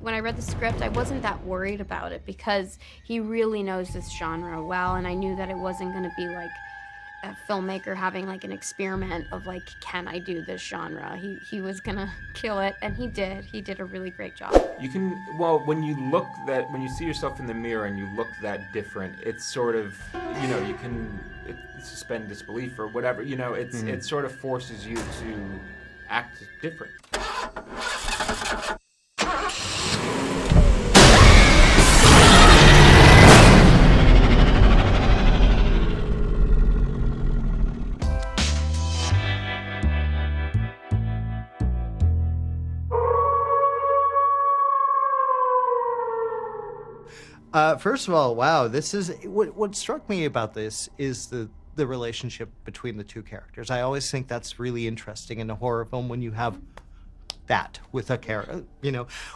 when I read the script, I wasn't that worried about it because he really knows this genre well, and I knew that it wasn't going to be like a filmmaker having like an experiment of like, can I do this genre? He was gonna kill it, and he did. He did a really great job. You can, when you see yourself in the mirror and you look that different, it's sort of, you can suspend disbelief or whatever, it sort of forces you to act different. First of all, wow, this is what struck me about this is the relationship between the two characters. I always think that's really interesting in a horror film when you have that with a character.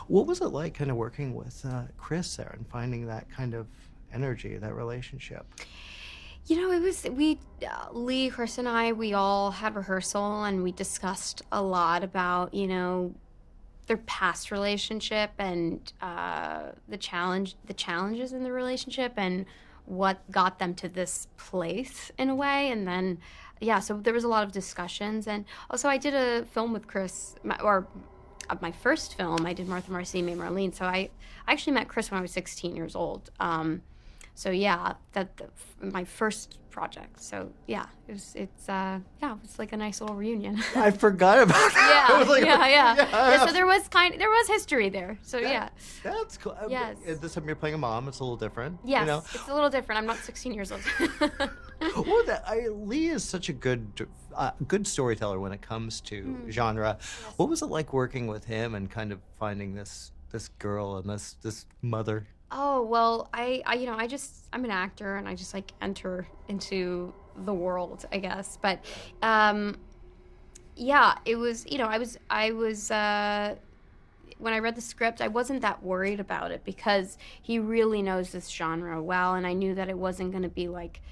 What was it like kind of working with Chris there and finding that kind of energy, that relationship? It was, Leigh, Chris, and I, we all had rehearsal and we discussed a lot about, their past relationship and the challenges in the relationship and what got them to this place in a way. And then, so there was a lot of discussions. And also I did a film with Chris, my first film, I did Martha Marcy, May Marlene. So I actually met Chris when I was 16 years old. My first project. So it's like a nice little reunion. I forgot about that. So there was history there. So that's cool. Yes. This time you're playing a mom. It's a little different. Yes, it's a little different. I'm not 16 years old. Leigh is such a good storyteller when it comes to genre. Yes. What was it like working with him and kind of finding this girl and this mother? Oh, well, I'm an actor and I just like enter into the world, I guess. But, it was, I was, when I read the script, I wasn't that worried about it because he really knows this genre well. And I knew that it wasn't going to be like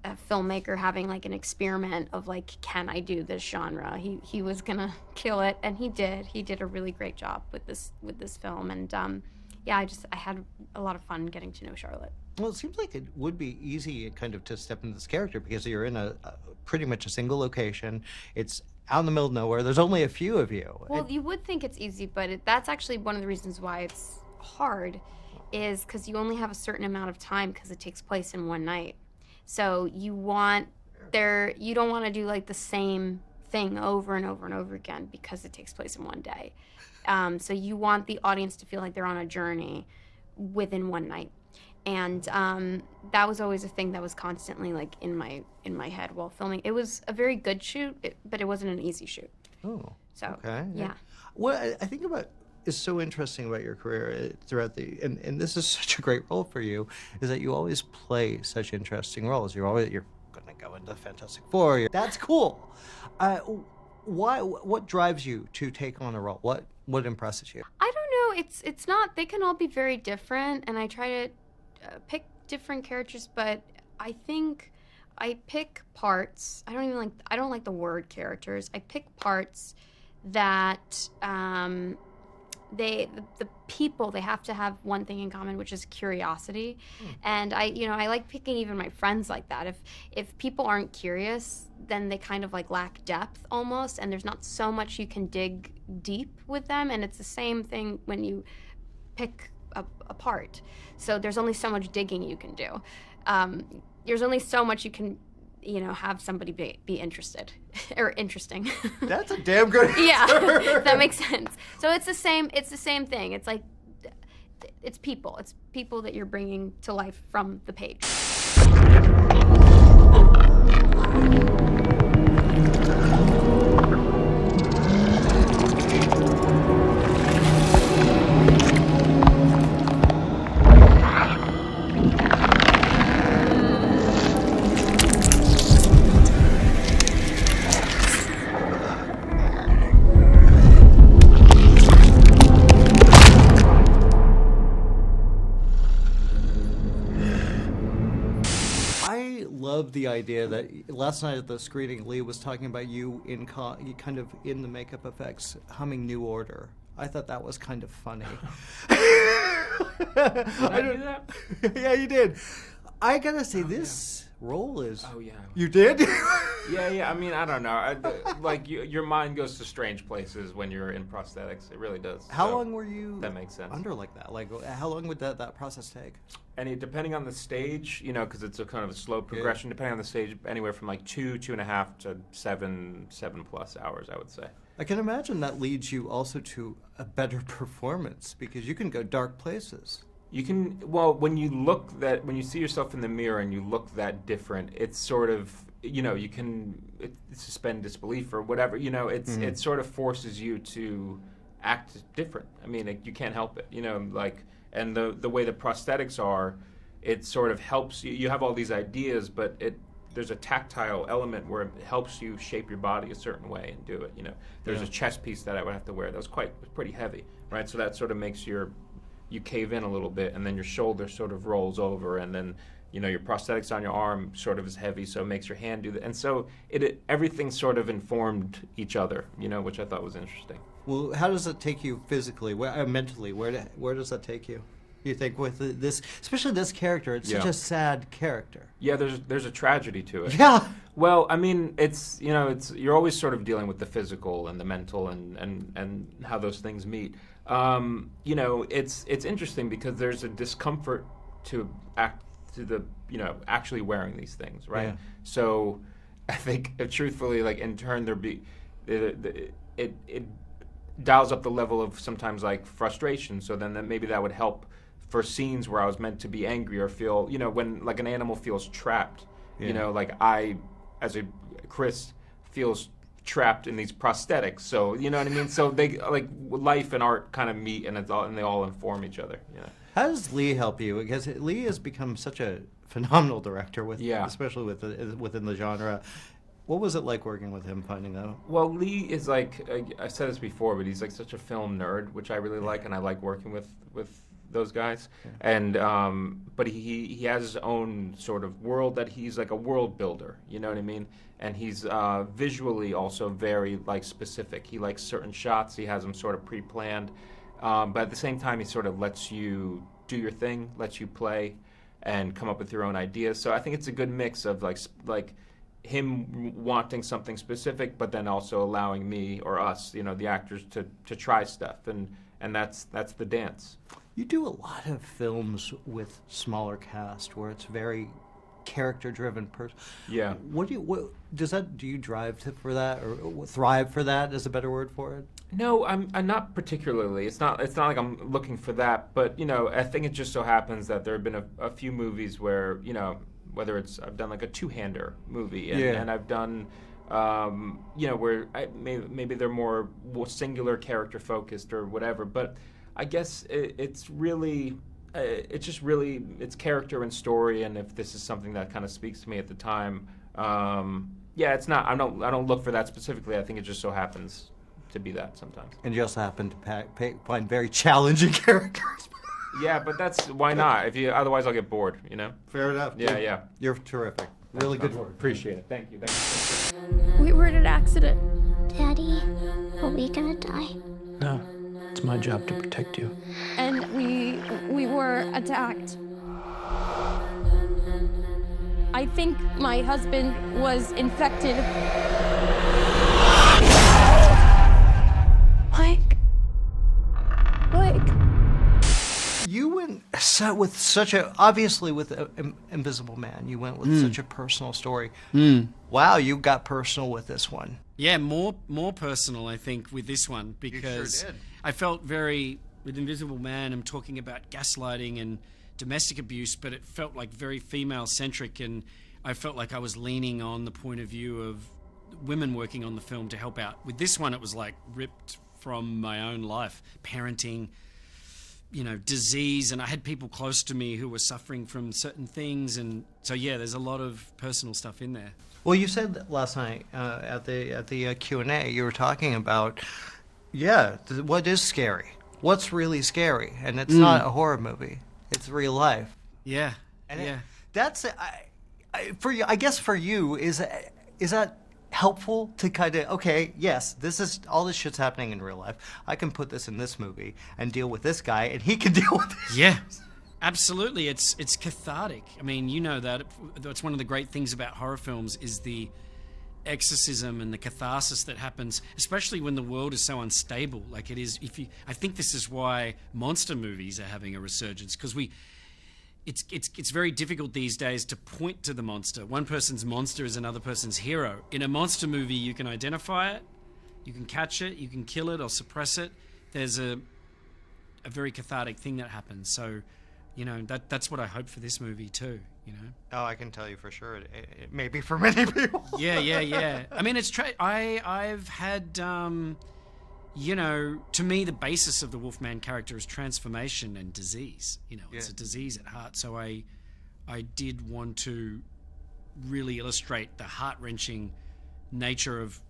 a filmmaker having like an experiment of like, can I do this genre? He was going to kill it, and he did. He did a really great job with this film. And, I had a lot of fun getting to know Charlotte. Well, it seems like it would be easy kind of to step into this character because you're in a pretty much a single location. It's out in the middle of nowhere. There's only a few of you. Well, you would think it's easy, but that's actually one of the reasons why it's hard is because you only have a certain amount of time because it takes place in one night. So you don't want to do like the same thing over and over and over again because it takes place in one day. So you want the audience to feel like they're on a journey within one night. And that was always a thing that was constantly like in my head while filming. It was a very good shoot, but it wasn't an easy shoot. Oh, so okay. Yeah. What I think is so interesting about your career throughout and this is such a great role for you, is that you always play such interesting roles. You're going to go into Fantastic Four. That's cool. What drives you to take on a role? What impresses you? I don't know. It's not. They can all be very different, and I try to pick different characters. But I think I pick parts. I don't like the word characters. I pick parts that the people, they have to have one thing in common, which is curiosity. And I like picking even my friends like that. If people aren't curious, then they kind of like lack depth almost, and there's not so much you can dig deep with them. And it's the same thing when you pick a part. So there's only so much digging you can do. There's only so much you can have somebody be interested or interesting. That's a damn good answer. Yeah, that makes sense. So it's the same thing. It's like, it's people that you're bringing to life from the page. The idea that last night at the screening, Leigh was talking about you kind of in the makeup effects humming New Order. I thought that was kind of funny. Did I do that? Yeah, you did. I gotta say, this role is... Oh, yeah. You did? Yeah. I mean, I don't know. Like, your mind goes to strange places when you're in prosthetics. It really does. How So, long were you that makes sense. under like that? Like, how long would that process take? And depending on the stage, because it's a kind of a slow progression, depending on the stage, anywhere from like 2.5 to 7+ hours, I would say. I can imagine that leads you also to a better performance because you can go dark places. You can, well, when you see yourself in the mirror and you look that different, it's sort of, you can suspend disbelief or whatever, it sort of forces you to act different. I mean, you can't help it, and the way the prosthetics are, it sort of helps you. You have all these ideas, but there's a tactile element where it helps you shape your body a certain way and do it, There's a chest piece that I would have to wear that was pretty heavy, right? So that sort of makes you cave in a little bit, and then your shoulder sort of rolls over, and then your prosthetics on your arm sort of is heavy, so it makes your hand do that. And so everything sort of informed each other, which I thought was interesting. Well, how does it take you physically, mentally? Where does that take you? You think with this, especially this character, it's such a sad character. Yeah, there's a tragedy to it. Yeah. Well, I mean, it's you're always sort of dealing with the physical and the mental and how those things meet. It's interesting because there's a discomfort to actually wearing these things, right? Yeah. So I think truthfully, like in turn, it dials up the level of sometimes like frustration. So then maybe that would help for scenes where I was meant to be angry or feel, when like an animal feels trapped, like I, as a Chris, feels trapped in these prosthetics. So you know what I mean. So they like life and art kind of meet, and they all inform each other. How does Leigh help you? Because Leigh has become such a phenomenal director especially within the genre. What was it like working with him, finding out? Well, Leigh is like, I said this before, but he's like such a film nerd, which I really like, and I like working with those guys. Yeah. And but he has his own sort of world that he's like a world builder, you know what I mean? And he's visually also very like specific. He likes certain shots. He has them sort of pre-planned, but at the same time, he sort of lets you do your thing, lets you play, and come up with your own ideas. So I think it's a good mix of like him wanting something specific, but then also allowing me or us, the actors, to try stuff, and that's the dance. You do a lot of films with smaller cast where it's very character-driven. Yeah. Do you drive for that, or thrive for that? Is a better word for it? No, I'm not particularly. It's not like I'm looking for that, but I think it just so happens that there have been a few movies where whether I've done like a two-hander movie, and I've done where maybe they're more singular character focused or whatever, but I guess it's character and story, and if this is something that kind of speaks to me at the time, it's not. I don't look for that specifically. I think it just so happens to be that sometimes. And you also happen to find very challenging characters. Yeah, but that's why not? Otherwise I'll get bored. Fair enough. Yeah. You're terrific. Really good work. Appreciate it. Thank you. We were in an accident. Daddy, are we gonna die? No, it's my job to protect you. And we were attacked. I think my husband was infected. Blake. You went with such a, obviously with Invisible Man, you went with such a personal story. Wow, you got personal with this one. Yeah, more personal, I think, with this one, because You sure did. I felt with Invisible Man, I'm talking about gaslighting and domestic abuse, but it felt like very female-centric, and I felt like I was leaning on the point of view of women working on the film to help out. With this one, it was like ripped from my own life, parenting, disease, and I had people close to me who were suffering from certain things, and so there's a lot of personal stuff in there. Well, you said that last night at the Q&A, you were talking about, what is scary? What's really scary? And it's not a horror movie; it's real life. Yeah, That's for you. I guess for you is that helpful to kind of, okay, yes, all this shit's happening in real life. I can put this in this movie and deal with this guy, and he can deal with this. Yeah, absolutely. It's cathartic. I mean, you know that. That's one of the great things about horror films is the exorcism and the catharsis that happens, especially when the world is so unstable like it is. I think this is why monster movies are having a resurgence, because it's very difficult these days to point to the monster. One person's monster is another person's hero. In a monster movie, you can identify it, you can catch it, you can kill it or suppress it. There's a very cathartic thing that happens. So, you know, that's what I hope for this movie too, you know. Oh, I can tell you for sure. It may be for many people. Yeah. I mean, I've had, you know, to me, the basis of the Wolfman character is transformation and disease. You know, it's a disease at heart. So I did want to really illustrate the heart-wrenching nature of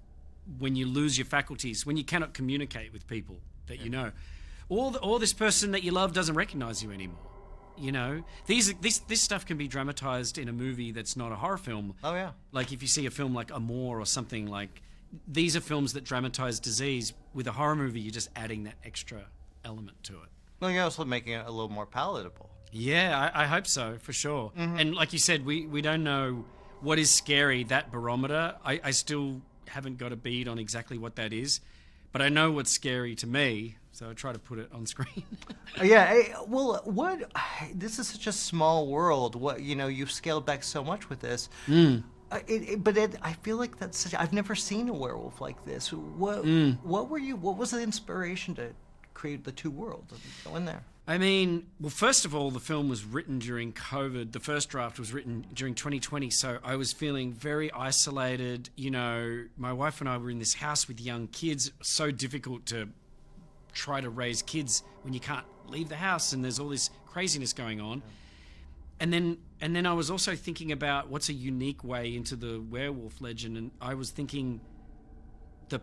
when you lose your faculties, when you cannot communicate with people that you know, or this person that you love doesn't recognize you anymore. You know, this stuff can be dramatized in a movie that's not a horror film. Oh yeah. Like if you see a film like Amour or something, like these are films that dramatize disease. With a horror movie, you're just adding that extra element to it. Well, you're also making it a little more palatable. Yeah, I hope so, for sure. Mm-hmm. And like you said, we don't know what is scary, that barometer. I still haven't got a bead on exactly what that is, but I know what's scary to me, so I try to put it on screen. This is such a small world. You've scaled back so much with this. I feel like I've never seen a werewolf like this. What was the inspiration to create the two worlds and go in there? I mean, well, first of all, the film was written during COVID. The first draft was written during 2020, so I was feeling very isolated. You know, my wife and I were in this house with young kids. It was so difficult to try to raise kids when you can't leave the house and there's all this craziness going on. And then I was also thinking about what's a unique way into the werewolf legend, and I was thinking the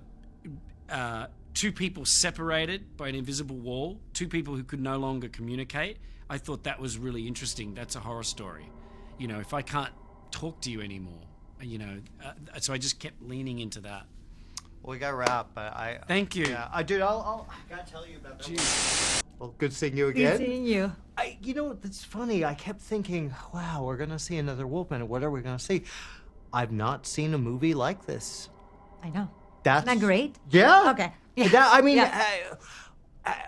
two people separated by an invisible wall, two people who could no longer communicate. I thought that was really interesting. That's a horror story. You know, if I can't talk to you anymore, you know, so I just kept leaning into that. Well, we got to wrap, but Thank you. Yeah, I gotta tell you about that. Well, good seeing you again. Good seeing you. It's funny. I kept thinking, wow, we're gonna see another Wolfman. What are we gonna see? I've not seen a movie like this. I know. That's Isn't that great? Yeah. Okay. Yeah.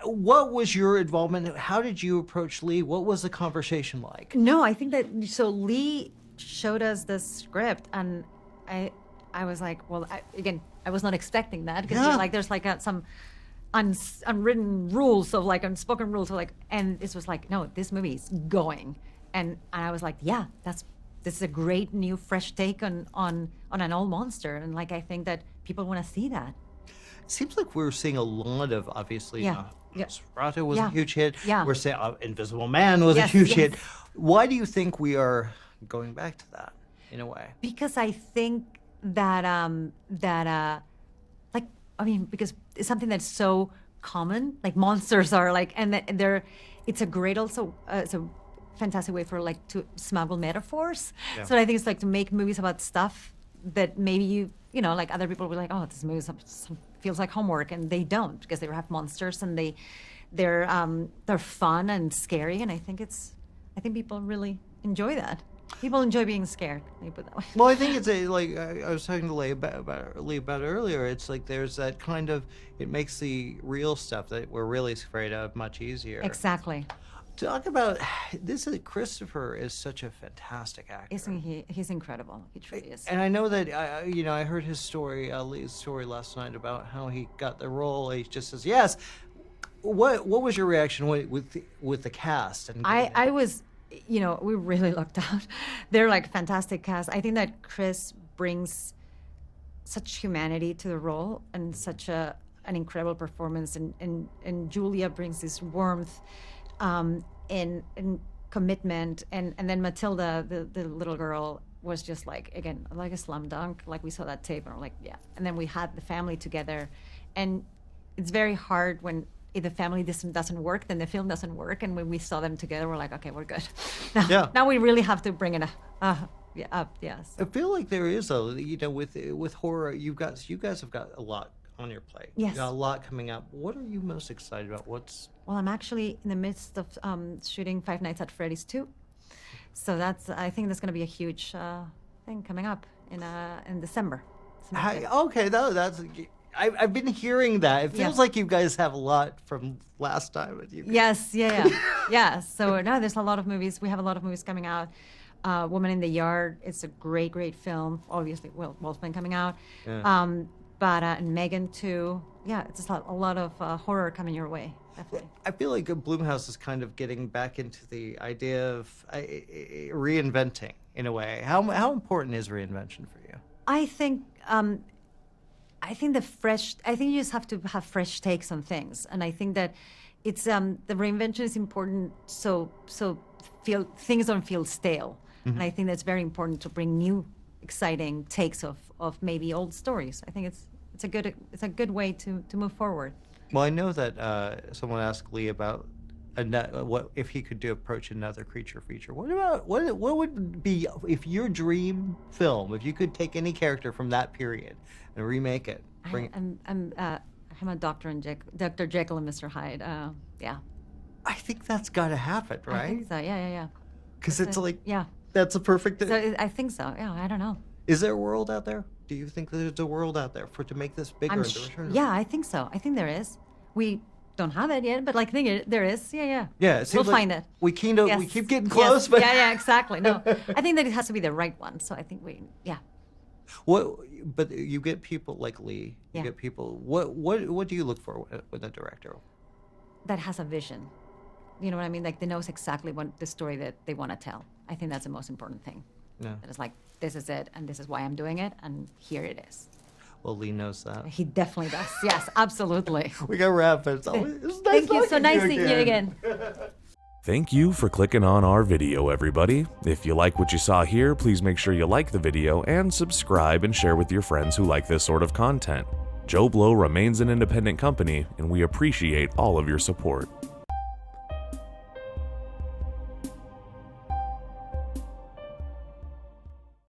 What was your involvement? How did you approach Leigh? What was the conversation like? No, I think that Leigh showed us the script, and I was like, well, I was not expecting that because there's some unwritten rules of unspoken rules of and this was like, no, this movie is going, and I was like, yeah, this is a great new fresh take on an old monster, and I think that people want to see that. It seems like we're seeing a lot of, obviously, Nosferatu was a huge hit. Yeah. We're saying Invisible Man was a huge hit. Why do you think we are going back to that in a way? Because I think that because it's something that's so common. Like monsters are it's a great also it's a fantastic way for to smuggle metaphors. Yeah. So I think it's to make movies about stuff that maybe other people will be like, oh, this movie feels like homework, and they don't, because they have monsters and they're fun and scary, and I think people really enjoy that. People enjoy being scared. Let me put it that way. Well, I think it's I was talking to Leigh about earlier. It's there's that kind of, it makes the real stuff that we're really afraid of much easier. Exactly. Talk about this. Christopher is such a fantastic actor. Isn't he? He's incredible. He truly is. And I know that I heard his story, Leigh's story last night about how he got the role. He just says yes. What was your reaction with the cast? And I was. We really lucked out. They're fantastic cast. I think that Chris brings such humanity to the role and such an incredible performance, and Julia brings this warmth and commitment, and then Matilda, the little girl, was just again like a slam dunk. We saw that tape and we're and then we had the family together, and it's very hard when if the family doesn't work, then the film doesn't work. And when we saw them together, we're like, okay, we're good. Now we really have to bring in up. Yes. I feel like there is with horror, you guys have got a lot on your plate. Yes. You got a lot coming up. What are you most excited about? Well, I'm actually in the midst of shooting Five Nights at Freddy's 2. So I think that's going to be a huge thing coming up in December. I've been hearing that. It feels like you guys have a lot from last time. Yes, yeah. So now there's a lot of movies. We have a lot of movies coming out. Woman in the Yard. It's a great film. Obviously, Wolfman coming out. Yeah. And Megan too. Yeah, it's just a lot of horror coming your way. Definitely. I feel like Blumhouse is kind of getting back into the idea of reinventing in a way. How important is reinvention for you? I think you just have to have fresh takes on things, and I think that it's the reinvention is important so things don't feel stale, and I think that's very important to bring new, exciting takes of maybe old stories. I think it's a good way to move forward. Well, I know that someone asked Leigh about what if he could approach another creature feature. What would be if your dream film, if you could take any character from that period and remake it? I'm a Dr. Jekyll and Mr. Hyde. Yeah. I think that's got to happen, right? I think so. Yeah. Because it's that's a perfect. So I think so. Yeah. I don't know. Is there a world out there? Do you think there's a world out there to make this bigger? Yeah, I think so. I think there is. We don't have it yet, but I think there is. Yeah. Yeah, we'll find it. We keep getting close, but yeah, exactly. No, I think that it has to be the right one. So I think But you get people like Leigh. You get people. What do you look for with a director? That has a vision. You know what I mean? Like, they knows exactly what the story that they want to tell. I think that's the most important thing. Yeah. That it's like, this is it, and this is why I'm doing it, and here it is. Well, Leigh knows that. He definitely does. Yes, absolutely. We got to wrap it. It's nice. Thank you. So nice seeing you again. Thank you for clicking on our video, everybody. If you like what you saw here, please make sure you like the video and subscribe and share with your friends who like this sort of content. JoBlo remains an independent company, and we appreciate all of your support.